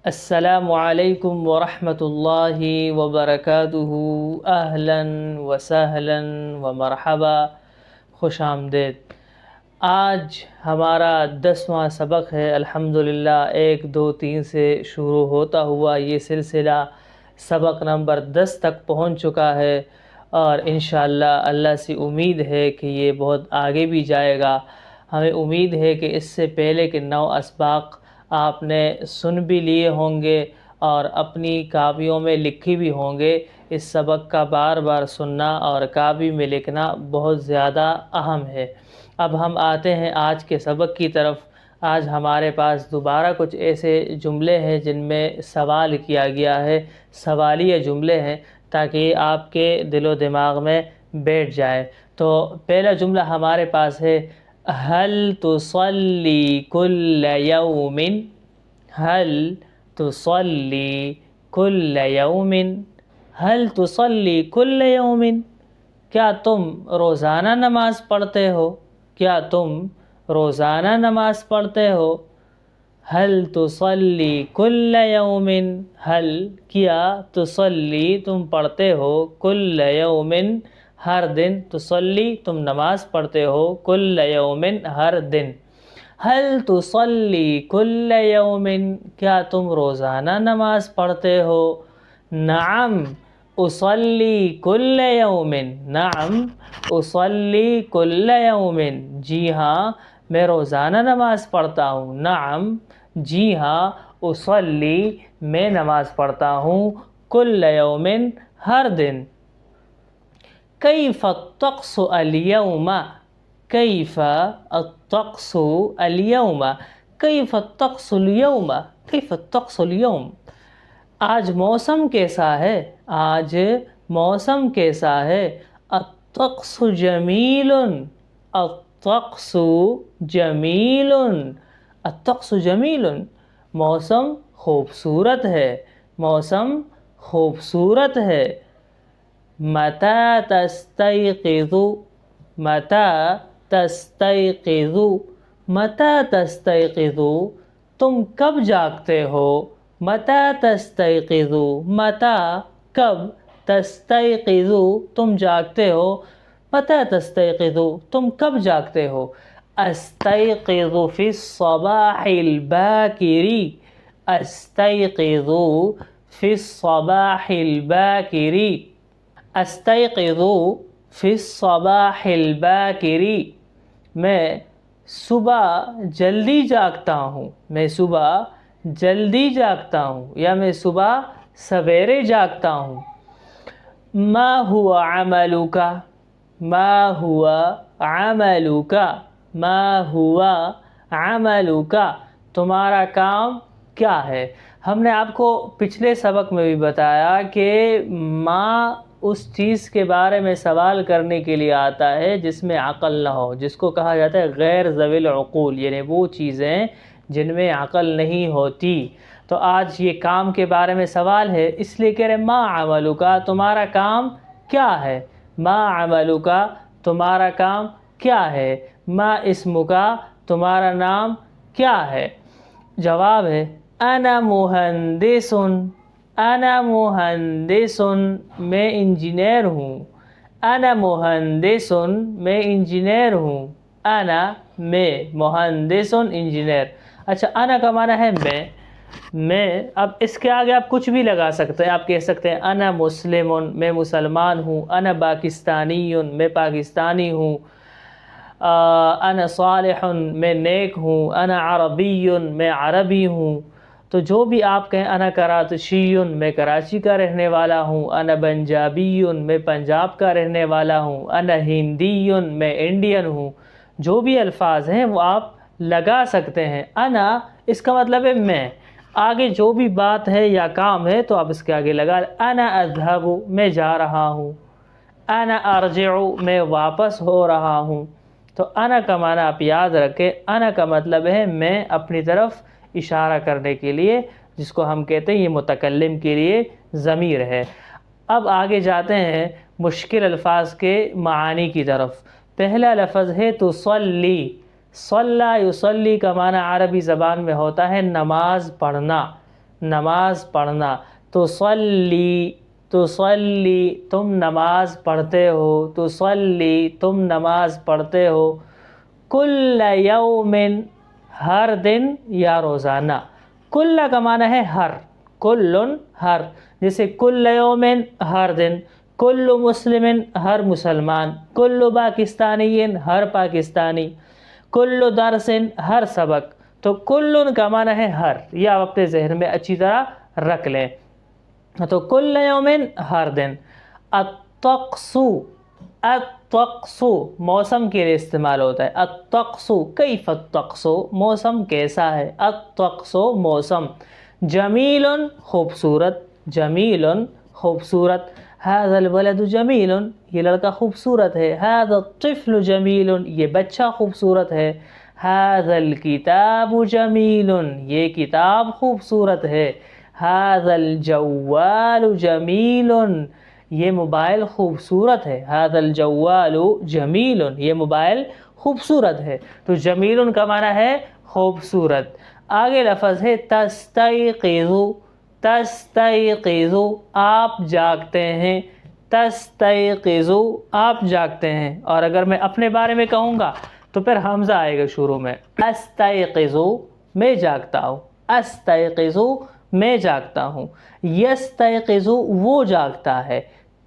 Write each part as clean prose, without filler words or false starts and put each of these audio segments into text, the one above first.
السلام علیکم ورحمۃ اللہ وبرکاتہ۔ اہلا وسہلا ومرحبا، خوش آمدید۔ آج ہمارا 10واں سبق ہے، الحمدللہ 1 2 3 سے شروع ہوتا ہوا یہ سلسلہ سبق نمبر 10 تک پہنچ چکا ہے، اور انشاءاللہ اللہ سے امید ہے کہ یہ بہت آگے بھی جائے گا۔ ہمیں امید ہے کہ اس سے پہلے کے 9 اسباق آپ نے سن بھی لیے ہوں گے اور اپنی کاپیوں میں لکھی بھی ہوں گے۔ اس سبق کا بار بار سننا اور کاپی میں لکھنا بہت زیادہ اہم ہے۔ اب ہم آتے ہیں آج کے سبق کی طرف۔ آج ہمارے پاس دوبارہ کچھ ایسے جملے ہیں جن میں سوال کیا گیا ہے، سوالیہ جملے ہیں، تاکہ یہ آپ کے دل و دماغ میں بیٹھ جائے۔ تو پہلا جملہ ہمارے پاس ہے، هل تصلی کل یوم؟ هل تصلی کل یوم؟ هل تصلی کل یوم؟ کیا تم روزانہ نماز پڑھتے ہو؟ کیا تم روزانہ نماز پڑھتے ہو؟ هل تصلی کل یوم؟ هل کیا تصلی تم پڑھتے ہو، کل یوم ہر دن، تصلی تم نماز پڑھتے ہو، کل یوم ہر دن۔ هل تصلی کل یوم؟ کیا تم روزانہ نماز پڑھتے ہو؟ نعم اصلی کل یوم۔ نعم اصلی کل یوم۔ جی ہاں میں روزانہ نماز پڑھتا ہوں۔ نعم جی ہاں، اصلی میں نماز پڑھتا ہوں، کل یوم ہر دن۔ کیف الطقس اليوم؟ کیف الطقس اليوم؟ کیف الطقس اليوم؟ کیف الطقس اليوم؟ آج موسم کیسا ہے؟ آج موسم کیسا ہے؟ الطقس جمیل۔ الطقس جمیل۔ الطقس جمیل، موسم خوبصورت ہے، موسم خوبصورت ہے۔ متی تستيقظ؟ متی تستيقظ؟ متی تستيقظ؟ تم کب جاگتے ہو؟ متی تستيقظ؟ متی کب، تستيقظ تم جاگتے ہو، متی تستيقظ تم کب جاگتے ہو؟ استيقظ في الصباح الباكر۔ استيقظ في الصباح الباكر۔ استيقظ في الصباح الباكر، میں صبح جلدی جاگتا ہوں، میں صبح جلدی جاگتا ہوں، یا میں صبح سویرے جاگتا ہوں۔ ما هو عملك؟ ما هو عملك؟ ما هو عملك؟ تمہارا کام کیا ہے؟ ہم نے آپ کو پچھلے سبق میں بھی بتایا کہ ما اس چیز کے بارے میں سوال کرنے کے لیے آتا ہے جس میں عقل نہ ہو، جس کو کہا جاتا ہے غیر ذوی العقول، یعنی وہ چیزیں جن میں عقل نہیں ہوتی۔ تو آج یہ کام کے بارے میں سوال ہے، اس لیے کہہ رہے ما عملک، تمہارا کام کیا ہے؟ ما عملک، تمہارا کام کیا ہے؟ ما اسمک، تمہارا نام کیا ہے؟ جواب ہے انا مہندس۔ انا مہندس، میں انجینئر ہوں۔ انا مہندس، میں انجینئر ہوں۔ انا میں، مہندس انجینئر۔ اچھا، انا کا معنی ہے میں۔ اب اس کے آگے آپ کچھ بھی لگا سکتے ہیں، آپ کہہ سکتے ہیں انا مسلم، میں مسلمان ہوں۔ انا پاکستانی، میں پاکستانی ہوں۔ انا صالح، میں نیک ہوں۔ انا عربی، میں عربی ہوں۔ تو جو بھی آپ کہیں، انا کراتشی، میں کراچی کا رہنے والا ہوں۔ انا پنجابی، میں پنجاب کا رہنے والا ہوں۔ انا ہندی، میں انڈین ہوں۔ جو بھی الفاظ ہیں وہ آپ لگا سکتے ہیں۔ انا اس کا مطلب ہے میں، آگے جو بھی بات ہے یا کام ہے تو آپ اس کے آگے لگا انا اذهب، میں جا رہا ہوں۔ انا ارجع، میں واپس ہو رہا ہوں۔ تو انا کا معنی آپ یاد رکھیں، انا کا مطلب ہے میں، اپنی طرف اشارہ کرنے کے لیے، جس کو ہم کہتے ہیں یہ متکلم کے لیے ضمیر ہے۔ اب آگے جاتے ہیں مشکل الفاظ کے معانی کی طرف۔ پہلا لفظ ہے تصلی۔ صلی یصلی کا معنی عربی زبان میں ہوتا ہے نماز پڑھنا۔ نماز پڑھنا، تصلی تصلی تم نماز پڑھتے ہو، تصلی تم نماز پڑھتے ہو، کل یوم ہر دن یا روزانہ، کل کا معنی ہے ہر، کل ہر، جیسے کل یوم ہر دن، کل مسلم ہر مسلمان، کل پاکستانی ہر پاکستانی، کل درس ہر سبق، تو کل کا معنی ہے ہر، یہ آپ اپنے ذہن میں اچھی طرح رکھ لیں۔ تو کل یوم ہر دن۔ الطقس، الطقس موسم کے لیے استعمال ہوتا ہے، الطقس کیف الطقس موسم کیسا ہے، الطقس موسم، جمیل خوبصورت، جمیل خوبصورت، هذا الولد جمیل یہ لڑکا خوبصورت ہے، هذا الطفل جمیل یہ بچہ خوبصورت ہے، هذا الكتاب جمیل یہ کتاب خوبصورت ہے، هذا الجوال جمیل یہ موبائل خوبصورت ہے، هذا الجوال جمیل یہ موبائل خوبصورت ہے۔ تو جمیل کا معنی ہے خوبصورت۔ آگے لفظ ہے تستيقظ، تستيقظ آپ جاگتے ہیں، تستيقظ آپ جاگتے ہیں۔ اور اگر میں اپنے بارے میں کہوں گا تو پھر حمزہ آئے گا شروع میں، استيقظ میں جاگتا ہوں، استيقظ میں جاگتا ہوں، يستيقظ وہ جاگتا ہے،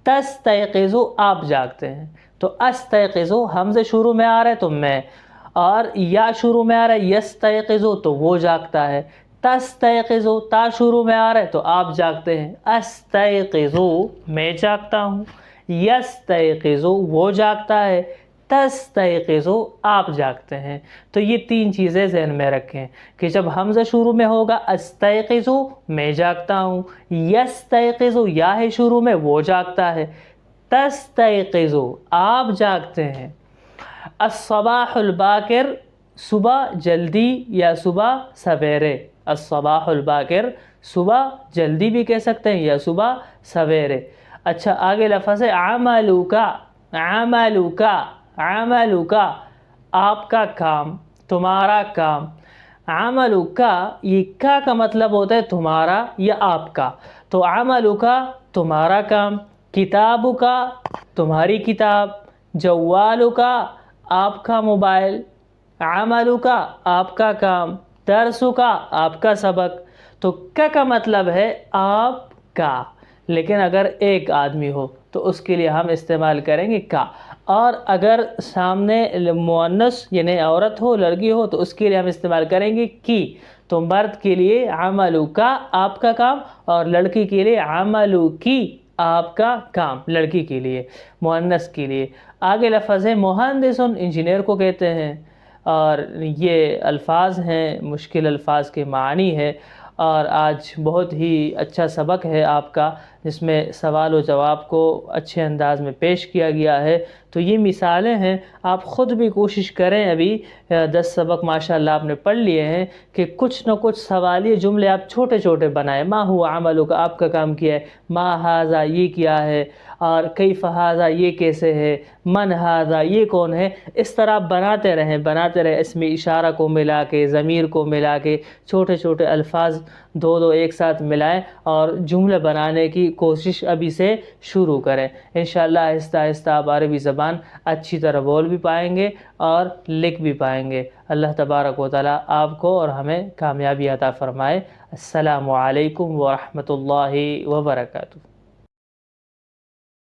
تستيقظ آپ جاگتے ہیں۔ تو استيقظ حمزہ شروع میں آ رہا ہے تو میں، اور یا شروع میں آ رہا ہے يستيقظ تو وہ جاگتا ہے، تستيقظ تا شروع میں آ رہا ہے تو آپ جاگتے ہیں، استيقظ میں جاگتا ہوں، يستيقظ وہ جاگتا ہے، تستيقظ آپ جاگتے ہیں۔ تو یہ تین چیزیں ذہن میں رکھیں کہ جب حمزہ شروع میں ہوگا استيقظ میں جاگتا ہوں، يستيقظ یا ہے شروع میں وہ جاگتا ہے، تستيقظ آپ جاگتے ہیں۔ الصباح الباکر صبح جلدی یا صبح سویرے، الصباح الباکر صبح جلدی بھی کہہ سکتے ہیں یا صبح سویرے۔ اچھا آگے لفظ ہے عملک، عملک، عملک آپ کا کام، تمہارا کام، عملک یہ کا مطلب ہوتا ہے تمہارا یا آپ کا، تو عملک تمہارا کام، کتابک تمہاری کتاب، جوالک آپ کا موبائل، عملک آپ کا کام، درسک آپ کا سبق۔ تو کا مطلب ہے آپ کا، لیکن اگر ایک آدمی ہو تو اس کے لیے ہم استعمال کریں گے کا، اور اگر سامنے مؤنث یعنی عورت ہو، لڑکی ہو، تو اس کے لیے ہم استعمال کریں گے کی۔ تو مرد کے لیے عملک آپ کا کام، اور لڑکی کے لیے عملکی آپ کا کام، لڑکی کے لیے، مؤنث کے لیے۔ آگے لفظ ہے مہندس، انجینئر کو کہتے ہیں، اور یہ الفاظ ہیں مشکل الفاظ کے معنی ہے، اور آج بہت ہی اچھا سبق ہے آپ کا، جس میں سوال و جواب کو اچھے انداز میں پیش کیا گیا ہے۔ تو یہ مثالیں ہیں، آپ خود بھی کوشش کریں، ابھی 10 سبق ماشاءاللہ آپ نے پڑھ لیے ہیں، کہ کچھ نہ کچھ سوالیہ جملے آپ چھوٹے چھوٹے بنائیں، ما ہوا عملک آپ کا کام کیا ہے، ما ھذا یہ کیا ہے، اور کیف ھذا یہ کیسے ہے، من ھذا یہ کون ہے، اس طرح آپ بناتے رہیں، بناتے رہیں، اس میں اشارہ کو ملا کے، ضمیر کو ملا کے، چھوٹے چھوٹے الفاظ دو دو ایک ساتھ ملائیں اور جملے بنانے کی کوشش ابھی سے شروع کریں۔ انشاءاللہ آہستہ آہستہ آپ عربی زبان اچھی طرح بول بھی پائیں گے اور لکھ بھی پائیں گے۔ اللہ تبارک و تعالیٰ آپ کو اور ہمیں کامیابی عطا فرمائے۔ السلام علیکم ورحمۃ اللہ وبرکاتہ۔